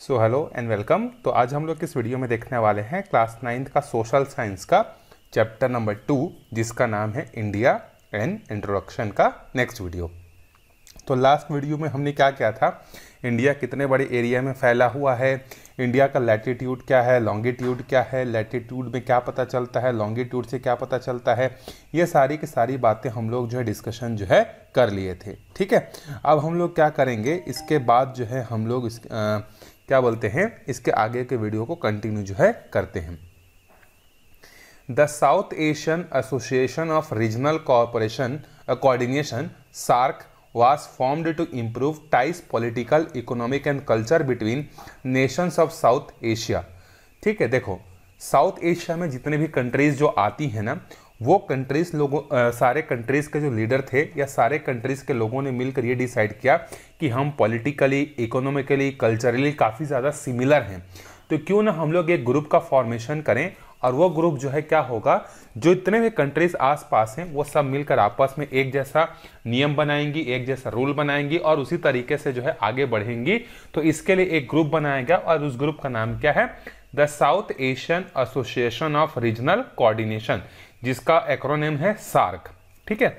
So hello and welcome. तो आज हम लोग इस वीडियो में देखने वाले हैं क्लास 9th का सोशल साइंस का चैप्टर नंबर 2 जिसका नाम है इंडिया एंड इंट्रोडक्शन का नेक्स्ट वीडियो। तो लास्ट वीडियो में हमने क्या किया था, इंडिया कितने बड़े एरिया में फैला हुआ है, इंडिया का लैटिट्यूड क्या है, लॉन्गिट्यूड क्या है, लैटिट्यूड में क्या पता चलता है, लॉन्गिट्यूड से क्या पता चलता है, ये सारी की सारी बातें हम लोग जो है डिस्कशन जो है कर लिए थे। ठीक है, अब हम लोग क्या करेंगे, इसके बाद जो है हम लोग क्या बोलते हैं, इसके आगे के वीडियो को कंटिन्यू जो है करते हैं। The South Asian Association of Regional Cooperation SAARC was formed to improve ties political, economic and culture between nations of South Asia। ठीक है, देखो साउथ एशिया में जितने भी कंट्रीज जो आती हैं ना, वो कंट्रीज लोगों सारे कंट्रीज के जो लीडर थे या सारे कंट्रीज के लोगों ने मिलकर ये डिसाइड किया कि हम पॉलिटिकली, इकोनॉमिकली, कल्चरली काफ़ी ज़्यादा सिमिलर हैं, तो क्यों ना हम लोग एक ग्रुप का फॉर्मेशन करें और वो ग्रुप जो है क्या होगा, जो इतने भी कंट्रीज आसपास हैं वो सब मिलकर आपस में एक जैसा नियम बनाएंगी, एक जैसा रूल बनाएंगी और उसी तरीके से जो है आगे बढ़ेंगी। तो इसके लिए एक ग्रुप बनाया गया और उस ग्रुप का नाम क्या है, the South Asian Association of Regional Cooperation, जिसका एक्रोनिम है सार्क। ठीक है,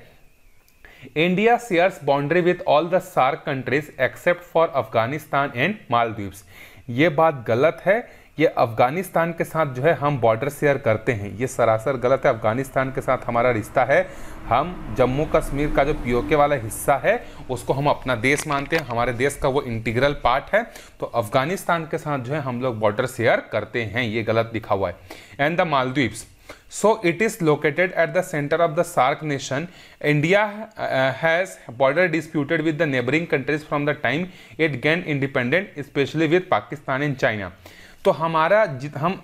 India shares boundary with all the SAARC countries except for Afghanistan and Maldives. ये बात गलत है, ये अफगानिस्तान के साथ जो है हम बॉर्डर शेयर करते हैं, ये सरासर गलत है। अफगानिस्तान के साथ हमारा रिश्ता है, हम जम्मू कश्मीर का जो पीओके वाला हिस्सा है उसको हम अपना देश मानते हैं, हमारे देश का वो इंटीग्रल पार्ट है। तो अफगानिस्तान के साथ जो है हम लोग बॉर्डर शेयर करते हैं, ये गलत लिखा हुआ है। And the Maldives, so it is located at the center of the SAARC nation. India has border disputed with the neighboring countries from the time it gained independent, especially with Pakistan and China। तो हमारा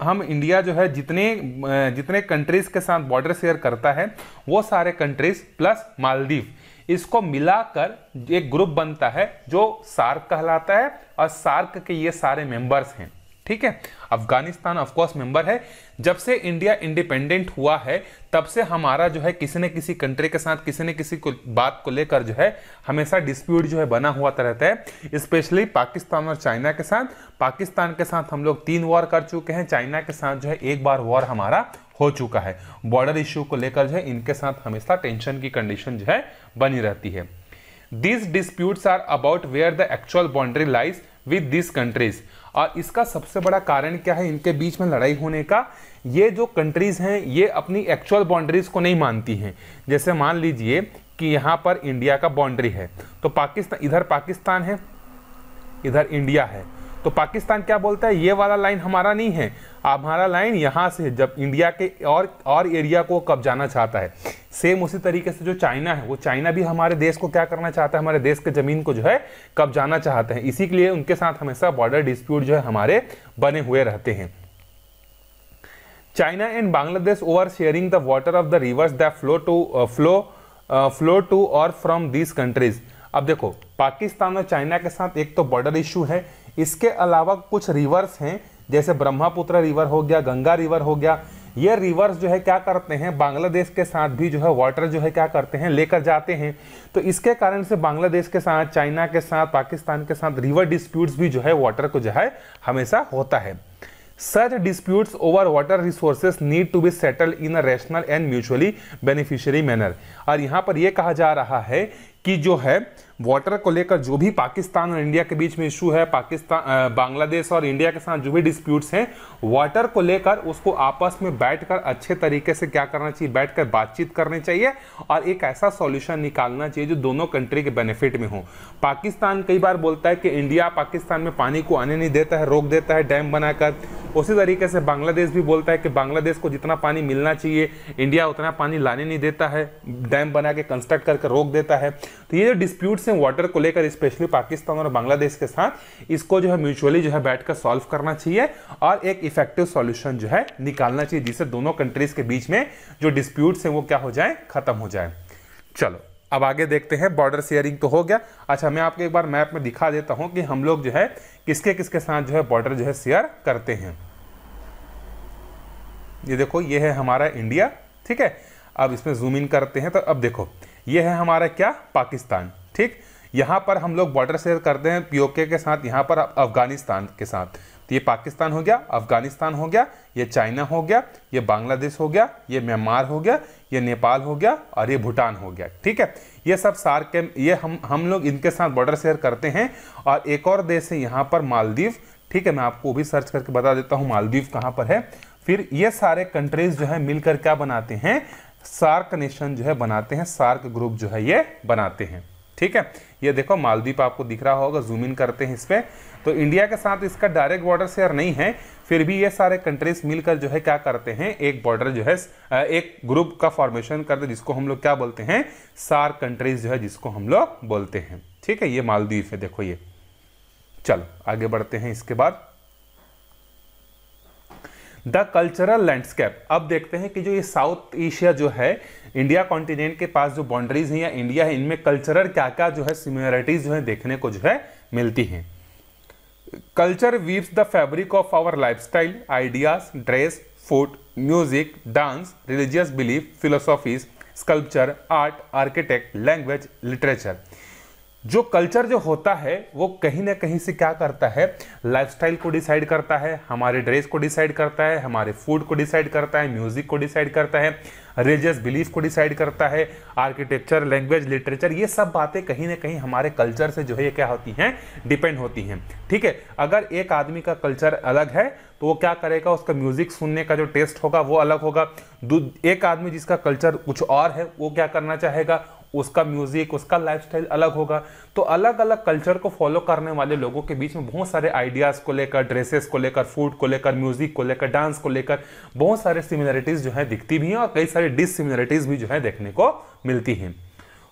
हम India जो है जितने countries के साथ border share करता है वो सारे कंट्रीज प्लस मालदीव, इसको मिलाकर एक ग्रुप बनता है जो सार्क कहलाता है और सार्क के ये सारे मेंबर्स हैं। ठीक है, अफगानिस्तान ऑफ कोर्स मेंबर है। जब से इंडिया इंडिपेंडेंट हुआ है तब से हमारा जो है किसी न किसी कंट्री के साथ किसी न किसी बात को लेकर जो है हमेशा डिस्प्यूट जो है बना हुआ रहता है, स्पेशली पाकिस्तान और चाइना के साथ। पाकिस्तान के साथ हम लोग 3 वॉर कर चुके हैं, चाइना के साथ जो है एक बार वॉर हमारा हो चुका है। बॉर्डर इश्यू को लेकर जो है इनके साथ हमेशा टेंशन की कंडीशन जो है बनी रहती है। These disputes are about where the actual boundary lies with these countries। और इसका सबसे बड़ा कारण क्या है इनके बीच में लड़ाई होने का, ये जो कंट्रीज हैं ये अपनी एक्चुअल बाउंड्रीज को नहीं मानती हैं। जैसे मान लीजिए कि यहाँ पर इंडिया का बाउंड्री है, तो इधर पाकिस्तान है, इधर इंडिया है, तो पाकिस्तान क्या बोलता है, ये वाला लाइन हमारा नहीं है, हमारा लाइन यहाँ से है। जब इंडिया के और एरिया को कब्जाना चाहता है, सेम उसी तरीके से जो चाइना है, वो चाइना भी हमारे देश को क्या करना चाहता है, हमारे देश के जमीन को जो है कब्जाना चाहते हैं। इसी के लिए उनके साथ हमेशा बॉर्डर डिस्प्यूट जो है हमारे बने हुए रहते हैं। China and Bangladesh over sharing the water of the rivers that flow to और फ्रॉम दीज कंट्रीज। अब देखो पाकिस्तान और चाइना के साथ एक तो बॉर्डर इशू है, इसके अलावा कुछ रिवर्स हैं, जैसे ब्रह्मपुत्र रिवर हो गया, गंगा रिवर हो गया। ये रिवर्स जो है क्या करते हैं, बांग्लादेश के साथ भी जो है वाटर जो है क्या करते हैं, लेकर जाते हैं। तो इसके कारण से बांग्लादेश के साथ, चाइना के साथ, पाकिस्तान के साथ रिवर डिस्प्यूट्स भी जो है वाटर को जो है हमेशा होता है। Such disputes over water resources need to be settled in a rational and mutually beneficiary manner। और यहाँ पर यह कहा जा रहा है कि जो है वाटर को लेकर जो भी पाकिस्तान और इंडिया के बीच में इशू है, बांग्लादेश और इंडिया के साथ जो भी डिस्प्यूट्स हैं वाटर को लेकर, उसको आपस में बैठकर अच्छे तरीके से क्या करना चाहिए, बैठकर बातचीत करनी चाहिए और एक ऐसा सॉल्यूशन निकालना चाहिए जो दोनों कंट्री के बेनिफिट में हो। पाकिस्तान कई बार बोलता है कि इंडिया पाकिस्तान में पानी को आने नहीं देता है, रोक देता है डैम बनाकर। उसी तरीके से बांग्लादेश भी बोलता है कि बांग्लादेश को जितना पानी मिलना चाहिए इंडिया उतना पानी लाने नहीं देता है, डैम बना के कंस्ट्रक्ट करके रोक देता है। तो ये जो डिस्प्यूट्स हैं वाटर को लेकर, स्पेशली पाकिस्तान और बांग्लादेश के साथ, इसको जो है म्यूचुअली जो है बैठकर सॉल्व करना चाहिए और एक इफेक्टिव सॉल्यूशन जो है निकालना चाहिए, जिससे दोनों कंट्रीज के बीच में जो डिस्प्यूट्स हैं वो क्या हो जाए, खत्म हो जाए। चलो अब आगे देखते हैं। बॉर्डर शेयरिंग तो हो गया। अच्छा, मैं आपको एक बार मैप में दिखा देता हूं कि हम लोग जो है किसके किसके साथ जो है बॉर्डर जो है शेयर करते हैं। ये देखो, ये है हमारा इंडिया। ठीक है, अब इसमें जूम इन करते हैं तो अब देखो ये है हमारा क्या, पाकिस्तान। ठीक, यहाँ पर हम लोग बॉर्डर शेयर करते हैं पीओके के साथ, यहाँ पर अफगानिस्तान के साथ। तो ये पाकिस्तान हो गया, अफगानिस्तान हो गया, ये चाइना हो गया, ये बांग्लादेश हो गया, ये म्यांमार हो गया, ये नेपाल हो गया और ये भूटान हो गया। ठीक है, ये सब सार्क के, ये हम लोग इनके साथ बॉर्डर शेयर करते हैं। और एक और देश है यहाँ पर मालदीव। ठीक है, मैं आपको भी सर्च करके बता देता हूँ मालदीव कहाँ पर है। फिर ये सारे कंट्रीज जो है मिलकर क्या बनाते हैं, सार्क नेशन जो है बनाते हैं, सार्क ग्रुप जो है ये बनाते हैं। ठीक है, ये देखो मालदीव आपको दिख रहा होगा, जूम इन करते हैं इस पे। तो इंडिया के साथ इसका डायरेक्ट बॉर्डर शेयर नहीं है, फिर भी ये सारे कंट्रीज मिलकर जो है क्या करते हैं, एक बॉर्डर जो है एक ग्रुप का फॉर्मेशन करते हैं, जिसको हम लोग क्या बोलते हैं, सार्क कंट्रीज जो है जिसको हम लोग बोलते हैं। ठीक है, ये मालदीव है, देखो ये। चलो आगे बढ़ते हैं। इसके बाद द कल्चरल लैंडस्केप। अब देखते हैं कि जो ये साउथ एशिया जो है, इंडिया कॉन्टिनेंट के पास जो बाउंड्रीज हैं या इंडिया है, इनमें कल्चरल क्या क्या जो है सिमिलरिटीज जो है देखने को जो है मिलती हैं। Culture weaves the fabric of our lifestyle, ideas, dress, food, music, dance, religious belief, philosophies, sculpture, art, architect, language, literature. जो कल्चर जो होता है वो कहीं ना कहीं से क्या करता है, लाइफस्टाइल को डिसाइड करता है, हमारे ड्रेस को डिसाइड करता है, हमारे फूड को डिसाइड करता है, म्यूजिक को डिसाइड करता है, रिलीजियस बिलीफ को डिसाइड करता है, आर्किटेक्चर, लैंग्वेज, लिटरेचर, ये सब बातें कहीं ना कहीं हमारे कल्चर से जो है ये क्या होती हैं, डिपेंड होती हैं। ठीक है, अगर एक आदमी का कल्चर अलग है तो वो क्या करेगा, उसका म्यूजिक सुनने का जो टेस्ट होगा वो अलग होगा। एक आदमी जिसका कल्चर कुछ और है वो क्या करना चाहेगा, उसका म्यूजिक, उसका लाइफस्टाइल अलग होगा। तो अलग अलग कल्चर को फॉलो करने वाले लोगों के बीच में बहुत सारे आइडियाज को लेकर, ड्रेसेस को लेकर, फूड को लेकर, म्यूजिक को लेकर, डांस को लेकर बहुत सारे सिमिलरिटीज जो है दिखती भी हैं और कई सारी डिससिमिलरिटीज भी जो है देखने को मिलती हैं।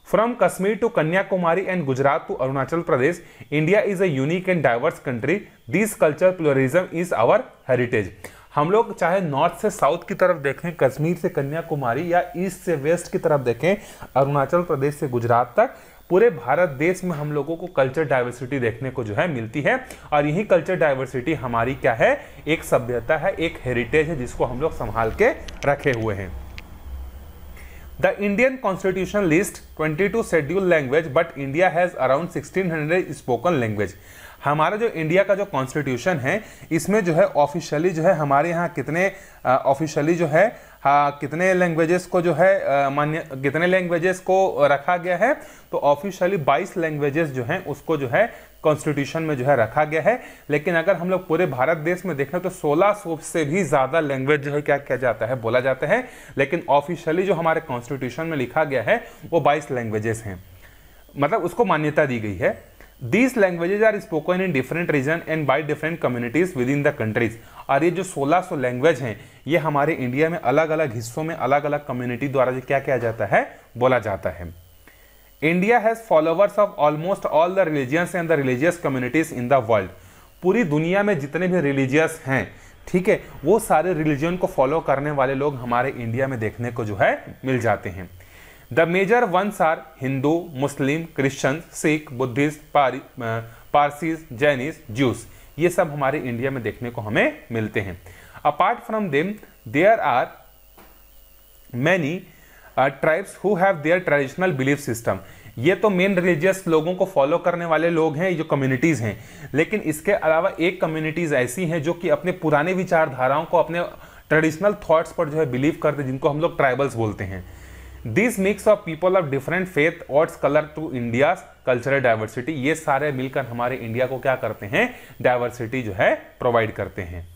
From Kashmir to Kanyakumari and Gujarat to Arunachal Pradesh, India is a unique and diverse country. This culture pluralism is our heritage. हम लोग चाहे नॉर्थ से साउथ की तरफ देखें, कश्मीर से कन्याकुमारी, या ईस्ट से वेस्ट की तरफ देखें, अरुणाचल प्रदेश से गुजरात तक, पूरे भारत देश में हम लोगों को कल्चर डाइवर्सिटी देखने को जो है मिलती है। और यही कल्चर डाइवर्सिटी हमारी क्या है, एक सभ्यता है, एक हेरिटेज है, जिसको हम लोग संभाल के रखे हुए हैं। The Indian constitution list 22 schedule language, but India has around 1600 spoken language. हमारा जो इंडिया का जो कॉन्स्टिट्यूशन है, इसमें जो है ऑफिशियली जो है हमारे यहाँ कितने ऑफिशियली जो है कितने लैंग्वेजेस को जो है कितने लैंग्वेजेस को रखा गया है, तो ऑफिशियली 22 लैंग्वेजेस जो हैं उसको जो है कॉन्स्टिट्यूशन में जो है रखा गया है। लेकिन अगर हम लोग पूरे भारत देश में देखें तो 1600 से भी ज़्यादा लैंग्वेज जो है क्या किया जाता है, बोला जाता है। लेकिन ऑफिशियली जो हमारे कॉन्स्टिट्यूशन में लिखा गया है वो 22 लैंग्वेजेस हैं, मतलब उसको मान्यता दी गई है। These languages are spoken in different region and by different communities within the countries। और ये जो 1600 लैंग्वेज हैं ये हमारे इंडिया में अलग अलग हिस्सों में अलग अलग कम्युनिटी द्वारा जो क्या किया जाता है, बोला जाता है। India has followers of almost all the religions and the religious communities in the world. पूरी दुनिया में जितने भी रिलीजियस हैं, ठीक है, वो सारे रिलीजन को फॉलो करने वाले लोग हमारे इंडिया में देखने को जो है मिल जाते हैं। The major ones are Hindu, Muslim, Christian, Sikh, Buddhist, Parsis, Jains, Jews. ये सब हमारे इंडिया में देखने को हमें मिलते हैं। Apart from them there are many tribes who have their traditional belief system. ये तो मेन रिलीजियस लोगों को फॉलो करने वाले लोग हैं, जो कम्युनिटीज हैं। लेकिन इसके अलावा एक कम्युनिटीज ऐसी हैं जो कि अपने पुराने विचारधाराओं को, अपने ट्रेडिशनल थॉट्स पर जो है बिलीव करते हैं, जिनको हम लोग ट्राइबल्स बोलते हैं। This mix of people of different faith adds colour to India's cultural diversity. ये सारे मिलकर हमारे इंडिया को क्या करते हैं, डाइवर्सिटी जो है प्रोवाइड करते हैं।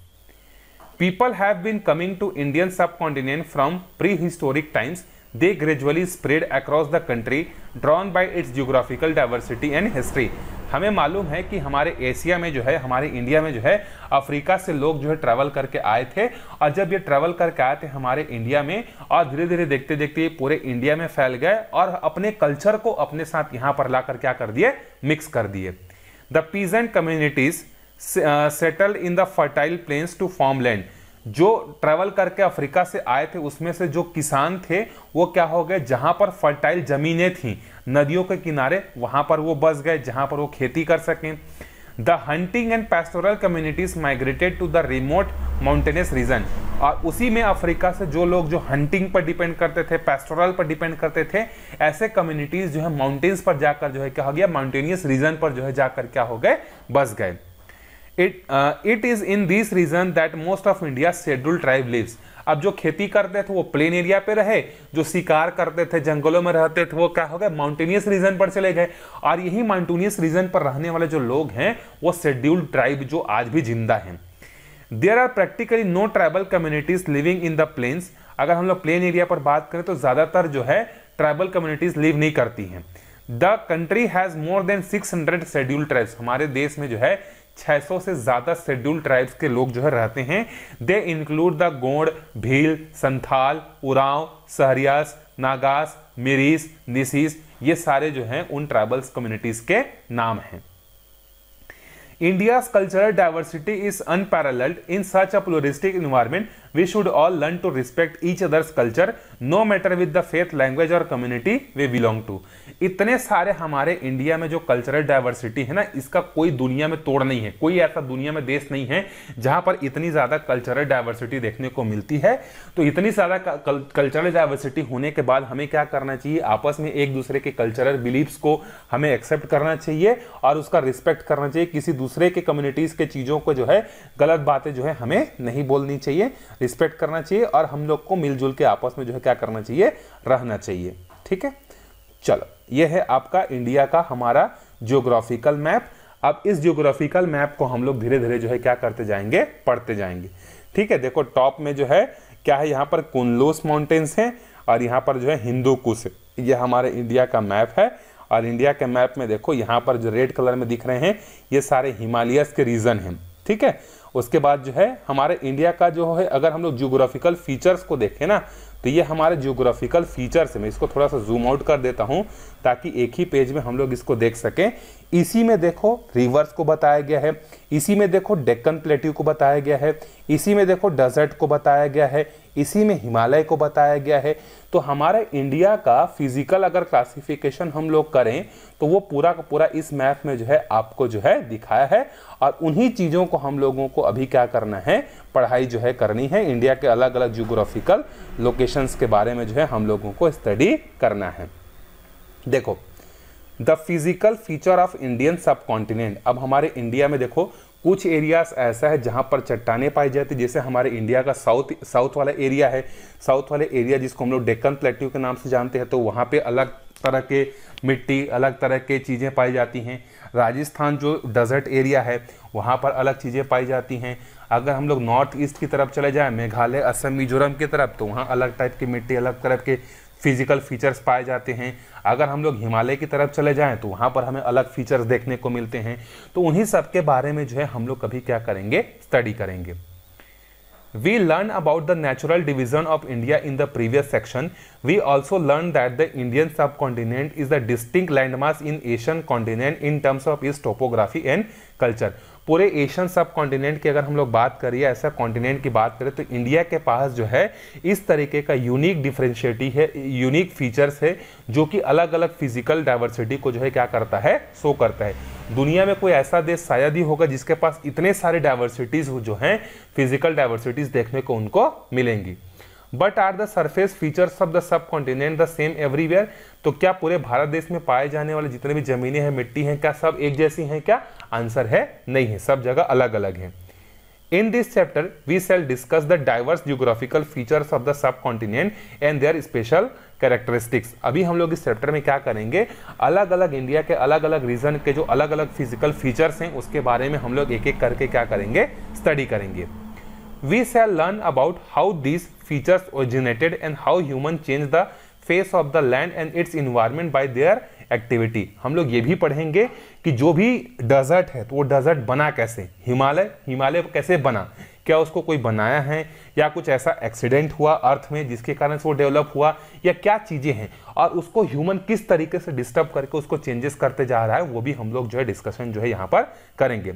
People have been coming to Indian subcontinent from prehistoric times. They gradually spread across the country, drawn by its geographical diversity and history। हमें मालूम है कि हमारे एशिया में जो है, हमारे इंडिया में जो है, अफ्रीका से लोग जो है ट्रैवल करके आए थे। और जब ये ट्रैवल करके आए थे हमारे इंडिया में, और धीरे धीरे देखते देखते ये पूरे इंडिया में फैल गए और अपने कल्चर को अपने साथ यहाँ पर लाकर क्या कर दिए, मिक्स कर दिए। The peasant communities settled in the fertile plains to form land. जो ट्रैवल करके अफ्रीका से आए थे उसमें से जो किसान थे वो क्या हो गए, जहां पर फर्टाइल जमीनें थी नदियों के किनारे, वहां पर वो बस गए जहां पर वो खेती कर सकें। The hunting and pastoral communities migrated to the remote mountainous region, और उसी में अफ्रीका से जो लोग जो हंटिंग पर डिपेंड करते थे, पेस्टोरल पर डिपेंड करते थे, ऐसे कम्युनिटीज जो है माउंटेन्स पर जाकर जो है क्या हो गया, माउंटेनियस रीजन पर जो है जाकर क्या हो गए, बस गए। It is in this region that most of India scheduled tribe lives. अब जो खेती करते थे वो प्लेन एरिया पे रहे, जो शिकार करते थे जंगलों में रहते थे वो क्या हो गए, माउंटेनियस रीजन पर चले गए, और यही माउंटेनियस रीजन पर रहने वाले जो लोग हैं वो शेड्यूल्ड ट्राइब जो आज भी जिंदा हैं। There are practically no tribal communities living in the plains. अगर हम लोग प्लेन एरिया पर बात करें तो ज्यादातर जो है ट्राइबल कम्युनिटीज लिव नहीं करती हैं। The country has more than 600 scheduled tribes. हमारे देश में जो है 600 से ज्यादा शेड्यूल्ड ट्राइब्स के लोग जो है रहते हैं। They include the Gond, Bhil, Santhal, Oraon, Sahariyas, Nagas, Miris, Nishis, ये सारे जो हैं उन ट्राइबल्स कम्युनिटीज के नाम हैं। India's cultural diversity is unparalleled. In such a pluralistic environment, we should all learn to respect each other's culture, no matter with the faith, language और community we belong to. इतने सारे हमारे India में जो cultural diversity है ना, इसका कोई दुनिया में तोड़ नहीं है। कोई ऐसा दुनिया में देश नहीं है जहां पर इतनी ज्यादा कल्चरल डाइवर्सिटी देखने को मिलती है। तो इतनी ज्यादा कल्चरल डाइवर्सिटी होने के बाद हमें क्या करना चाहिए, आपस में एक दूसरे के कल्चरल बिलीफ्स को हमें एक्सेप्ट करना चाहिए और उसका रिस्पेक्ट करना चाहिए। किसी दूसरे के कम्युनिटीज के चीजों को जो है, गलत बातें जो है हमें नहीं बोलनी चाहिए, रिस्पेक्ट करना चाहिए और हम लोग को मिलजुल के आपस में जो है क्या करना चाहिए, रहना चाहिए। ठीक है, चलो ये है आपका इंडिया का हमारा जियोग्राफिकल मैप। अब इस जियोग्राफिकल मैप को हम लोग धीरे धीरे जो है क्या करते जाएंगे, पढ़ते जाएंगे। ठीक है, देखो टॉप में जो है क्या है, यहाँ पर कुनलुस माउंटेन्स हैं और यहाँ पर जो है हिंदू कुश। ये हमारे इंडिया का मैप है और इंडिया के मैप में देखो यहाँ पर जो रेड कलर में दिख रहे हैं ये सारे हिमालयस के रीजन हैं। ठीक है, उसके बाद जो है हमारे इंडिया का जो है, अगर हम लोग जियोग्राफिकल फीचर्स को देखें ना, तो ये हमारे जियोग्राफिकल फीचर्स है। मैं इसको थोड़ा सा जूम आउट कर देता हूं ताकि एक ही पेज में हम लोग इसको देख सकें। इसी में देखो रिवर्स को बताया गया है, इसी में देखो डेक्कन प्लेट्यू को बताया गया है, इसी में देखो डेजर्ट को बताया गया है, इसी में हिमालय को बताया गया है। तो हमारे इंडिया का फिजिकल अगर क्लासिफिकेशन हम लोग करें तो वो पूरा का पूरा इस मैप में जो है आपको जो है दिखाया है और उन्हीं चीज़ों को हम लोगों को अभी क्या करना है, पढ़ाई जो है करनी है। इंडिया के अलग अलग जियोग्राफिकल लोकेशंस के बारे में जो है हम लोगों को स्टडी करना है। देखो the physical feature of Indian सब कॉन्टिनेंट। अब हमारे इंडिया में देखो कुछ एरियाज ऐसा है जहां पर चट्टानें पाई जाती है, जैसे हमारे इंडिया का साउथ वाला एरिया है। साउथ वाले एरिया जिसको हम लोग डेक्कन प्लेट्यू के नाम से जानते हैं, तो वहां पे अलग तरह के मिट्टी, अलग तरह के चीज़ें पाई जाती हैं। राजस्थान जो डेजर्ट एरिया है वहाँ पर अलग चीज़ें पाई जाती हैं। अगर हम लोग नॉर्थ ईस्ट की तरफ चले जाएं, मेघालय, असम, मिजोरम की तरफ, तो वहाँ अलग टाइप की मिट्टी, अलग तरह के फिजिकल फीचर्स पाए जाते हैं। अगर हम लोग हिमालय की तरफ चले जाएं तो वहाँ पर हमें अलग फीचर्स देखने को मिलते हैं। तो उन्हीं सब के बारे में जो है हम लोग कभी क्या करेंगे, स्टडी करेंगे। We learned about the natural division of India in the previous section. We also learned that the Indian subcontinent is a distinct landmass in Asian continent in terms of its topography and culture. पूरे Asian सब continent की अगर हम लोग बात करिए, ऐसा continent की बात करें, तो इंडिया के पास जो है इस तरीके का यूनिक डिफरेंशिएटी है, यूनिक फीचर्स है जो कि अलग अलग फिजिकल डाइवर्सिटी को जो है क्या करता है, शो करता है। दुनिया में कोई ऐसा देश शायद ही होगा जिसके पास इतने सारे डाइवर्सिटीज जो हैं, फिजिकल डाइवर्सिटीज देखने को उनको मिलेंगी। But are the surface features of the subcontinent the same everywhere. तो क्या पूरे भारत देश में पाए जाने वाले जितने भी जमीनें हैं, मिट्टी हैं, क्या सब एक जैसी हैं? क्या आंसर है नहीं है, सब जगह अलग अलग है। In this chapter, we shall discuss the diverse geographical features of the subcontinent and their special characteristics. अभी हम लोग इस चैप्टर में क्या करेंगे, अलग अलग इंडिया के अलग अलग रीजन के जो अलग अलग फिजिकल फीचर्स हैं उसके बारे में हम लोग एक एक करके क्या करेंगे, स्टडी करेंगे। We shall learn about how these features originated and how humans changed the face of the land and its environment by their activity. हम लोग ये भी पढ़ेंगे कि जो भी डेजर्ट है तो वो डेजर्ट बना कैसे, हिमालय कैसे बना, क्या उसको कोई बनाया है या कुछ ऐसा एक्सीडेंट हुआ अर्थ में जिसके कारण से वो डेवलप हुआ, या क्या चीजें हैं और उसको ह्यूमन किस तरीके से डिस्टर्ब करके उसको चेंजेस करते जा रहा है, वो भी हम लोग जो है डिस्कशन जो है यहाँ पर करेंगे।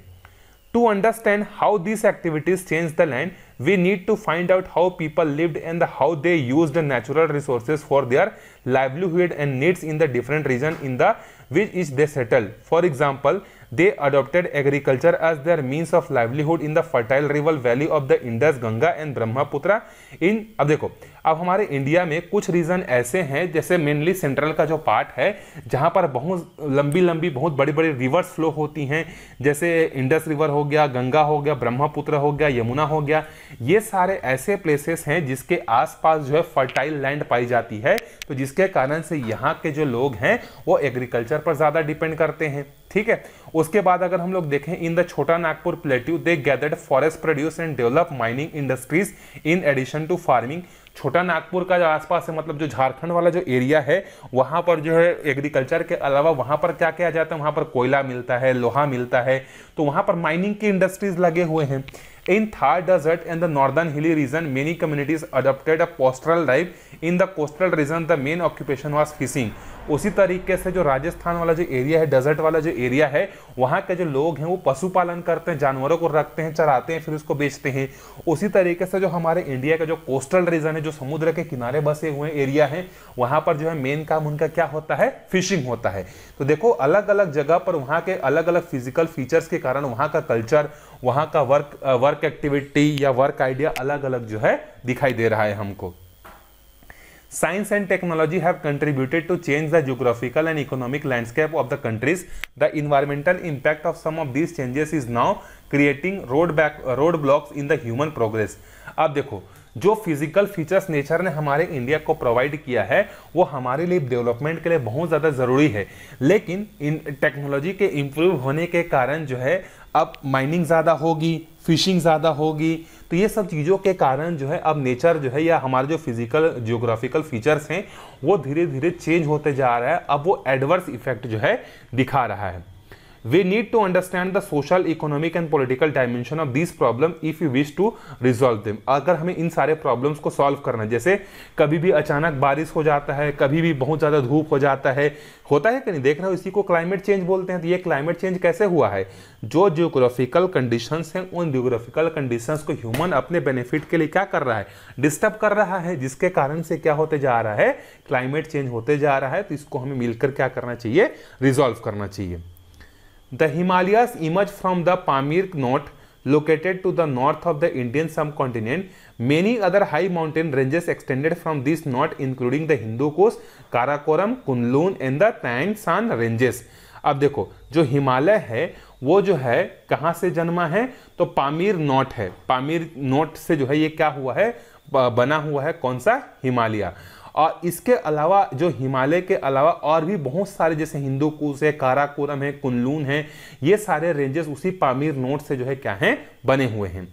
To understand how these activities change the land, we need to find out how people lived and how they used the natural resources for their livelihood and needs in the different region in the which is they settled. For example, they adopted agriculture as their means of livelihood in the fertile river valley of the Indus, Ganga and Brahmaputra in. अब देखो, अब हमारे India में कुछ reason ऐसे हैं, जैसे mainly central का जो पार्ट है जहां पर बहुत लंबी लंबी बहुत बड़ी बड़ी रिवर्स फ्लो होती हैं, जैसे इंडस रिवर हो गया, गंगा हो गया, ब्रह्मपुत्र हो गया, यमुना हो गया। ये सारे ऐसे प्लेसेस हैं जिसके आसपास जो है फर्टाइल लैंड पाई जाती है, तो जिसके कारण से यहाँ के जो लोग हैं वो एग्रीकल्चर पर ज़्यादा डिपेंड करते हैं। ठीक है, उसके बाद अगर हम लोग देखें in the Chota Nagpur plateau they gathered forest produce and develop mining industries in addition to farming. Chota Nagpur का जो आसपास है, मतलब जो झारखंड वाला जो एरिया है, वहां पर जो है एग्रीकल्चर के अलावा वहां पर क्या किया जाता है, वहां पर कोयला मिलता है, लोहा मिलता है, तो वहां पर माइनिंग की इंडस्ट्रीज लगे हुए हैं। In Thar desert and the northern hilly region, many communities adopted a pastoral life. In the coastal region, the main occupation was fishing. उसी तरीके से जो राजस्थान वाला जो एरिया है, डेजर्ट वाला जो एरिया है, वहाँ के जो लोग हैं वो पशुपालन करते हैं, जानवरों को रखते हैं, चराते हैं, फिर उसको बेचते हैं। उसी तरीके से जो हमारे इंडिया का जो कोस्टल रीजन है, जो समुद्र के किनारे बसे हुए एरिया है, वहाँ पर जो है मेन काम उनका क्या होता है, फिशिंग होता है। तो देखो, अलग अलग जगह पर वहाँ के अलग अलग फिजिकल फीचर्स के कारण वहाँ का कल्चर, वहाँ का वर्क एक्टिविटी या वर्क आइडिया अलग अलग जो है दिखाई दे रहा है हमको। Science and technology have contributed to change the geographical and economic landscape of the countries. The environmental impact of some of these changes is now creating roadblocks in the human progress. अब देखो, जो physical features nature ने हमारे India को provide किया है वो हमारे लिए डेवलपमेंट के लिए बहुत ज़्यादा ज़रूरी है, लेकिन इन टेक्नोलॉजी के इम्प्रूव होने के कारण जो है अब माइनिंग ज़्यादा होगी, फिशिंग ज़्यादा होगी, तो ये सब चीज़ों के कारण जो है अब नेचर जो है या हमारे जो फिजिकल जियोग्राफिकल फीचर्स हैं वो धीरे धीरे चेंज होते जा रहा है। अब वो एडवर्स इफेक्ट जो है दिखा रहा है। We need to understand the social, economic and political dimension of these problems if we wish to resolve them. अगर हमें इन सारे प्रॉब्लम्स को सॉल्व करना है, जैसे कभी भी अचानक बारिश हो जाता है, कभी भी बहुत ज़्यादा धूप हो जाता है, होता है कि नहीं, देख रहे हो, इसी को क्लाइमेट चेंज बोलते हैं। तो ये क्लाइमेट चेंज कैसे हुआ है, जो जियोग्राफिकल कंडीशंस हैं उन जियोग्राफिकल कंडीशंस को ह्यूमन अपने बेनिफिट के लिए क्या कर रहा है, डिस्टर्ब कर रहा है, जिसके कारण से क्या होते जा रहा है, क्लाइमेट चेंज होते जा रहा है। तो इसको हमें मिलकर क्या करना चाहिए, रिजॉल्व करना चाहिए। The Himalayas emerge from the Pamir Knot located to the north of the Indian subcontinent. Many other high mountain ranges extended from this knot including the Hindu Kush, Karakoram, Kunlun and the Tang San ranges. अब देखो, जो हिमालय है वो जो है कहाँ से जन्मा है, तो पामीर नोट है। पामीर नोट से जो है ये क्या हुआ है, बना हुआ है, कौन सा, हिमालय। और इसके अलावा जो हिमालय के अलावा और भी बहुत सारे, जैसे हिंदू कुश है, काराकोरम है, कुनलून है, ये सारे रेंजेस उसी पामीर नोट से जो है क्या हैं, बने हुए हैं।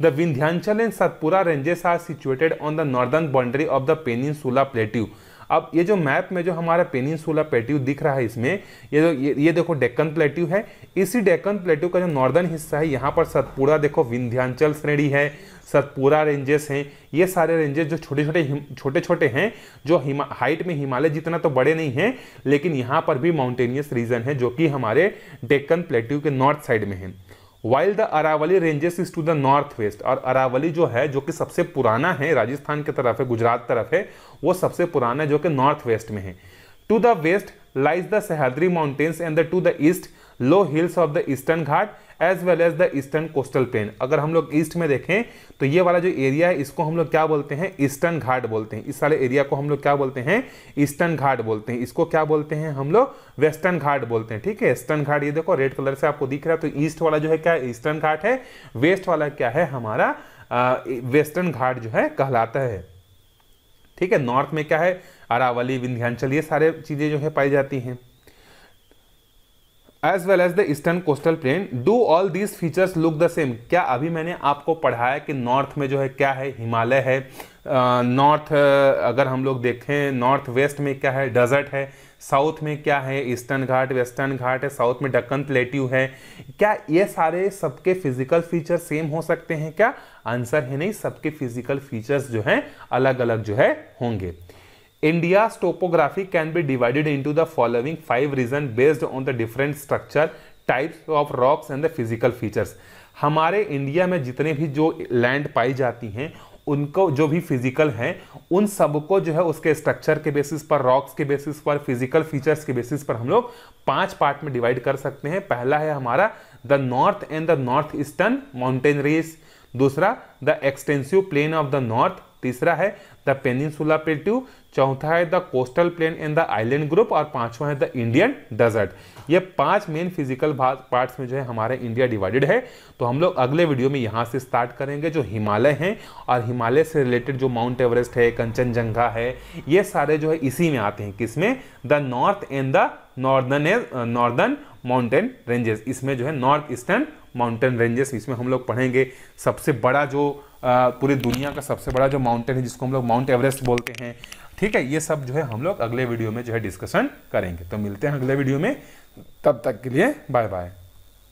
The Vindhyachal and Satpura ranges are situated on the northern boundary of the peninsula plateau. अब ये जो मैप में जो हमारा पेनिनसुला प्लेट्यू दिख रहा है, इसमें ये देखो डेक्कन प्लेट्यू है। इसी डेक्कन प्लेट्यू का जो नॉर्दर्न हिस्सा है, यहाँ पर सतपुरा देखो, विंध्याचल श्रेणी है, सतपुरा रेंजेस हैं, ये सारे रेंजेस जो छोटे छोटे हैं, जो हाइट में हिमालय जितना तो बड़े नहीं हैं, लेकिन यहाँ पर भी माउंटेनियस रीजन है जो कि हमारे डेक्कन प्लेट्यू के नॉर्थ साइड में है। While the Aravalli ranges is to the north west, और अरावली जो है, जो कि सबसे पुराना है, राजस्थान की तरफ है, गुजरात तरफ है, वो सबसे पुराना है, जो कि नॉर्थ वेस्ट में है। To the west lies the Sahyadri mountains and to the east low hills of the Eastern Ghat as well as the eastern coastal plain. अगर हम लोग ईस्ट में देखें तो ये वाला जो एरिया है इसको हम लोग क्या बोलते हैं, ईस्टर्न घाट बोलते हैं। इस वाले एरिया को हम लोग क्या बोलते हैं, ईस्टर्न घाट बोलते हैं। इसको क्या बोलते हैं हम लोग, वेस्टर्न घाट बोलते हैं। ठीक है, ईस्टर्न घाट ये देखो रेड कलर से आपको दिख रहा है, तो ईस्ट वाला जो है क्या, ईस्टर्न घाट है, वेस्ट वाला क्या है हमारा वेस्टर्न घाट जो है कहलाता है। ठीक है, नॉर्थ में क्या है, अरावली, विंध्याचल, ये सारे चीजें जो है पाई जाती हैं। As well as the eastern coastal plain, do all these features look the same. क्या अभी मैंने आपको पढ़ाया कि नॉर्थ में जो है क्या है, हिमालय है, नॉर्थ अगर हम लोग देखें नॉर्थ वेस्ट में क्या है, डेजर्ट है, साउथ में क्या है, ईस्टर्न घाट, वेस्टर्न घाट है, साउथ में डेक्कन प्लेट्यू है। क्या ये सारे सबके फिजिकल फीचर सेम हो सकते हैं क्या, आंसर है नहीं, सबके फिजिकल फीचर्स जो हैं अलग अलग जो है होंगे। India's topography can be divided into the following 5 regions based on the different structure, types of rocks and the physical features. हमारे इंडिया में जितने भी जो लैंड पाई जाती हैं उनको जो भी फिजिकल हैं उन सबको जो है उसके स्ट्रक्चर के बेसिस पर, रॉक्स के बेसिस पर, फिजिकल फीचर्स के बेसिस पर हम लोग 5 पार्ट में डिवाइड कर सकते हैं। पहला है हमारा the north and the north eastern mountain range, दूसरा the extensive plain of the north, तीसरा है द पेनिनसुला प्लेट्यू, चौथा है the coastal plain and the island group, और पांचवा है द इंडियन डेजर्ट। ये 5 मेन फिजिकल पार्ट्स में जो है हमारे इंडिया डिवाइडेड है। तो हम लोग अगले वीडियो में यहाँ से स्टार्ट करेंगे जो हिमालय हैं, और हिमालय से रिलेटेड जो माउंट एवरेस्ट है, कंचनजंगा है, ये सारे जो है इसी में आते हैं। किसमें? The north and the northern mountain ranges. इसमें जो है नॉर्थ ईस्टर्न माउंटेन रेंजेस, इसमें हम लोग पढ़ेंगे सबसे बड़ा जो पूरी दुनिया का सबसे बड़ा जो माउंटेन है जिसको हम लोग माउंट एवरेस्ट बोलते हैं। ठीक है, ये सब जो है हम लोग अगले वीडियो में जो है डिस्कशन करेंगे। तो मिलते हैं अगले वीडियो में, तब तक के लिए बाय बाय।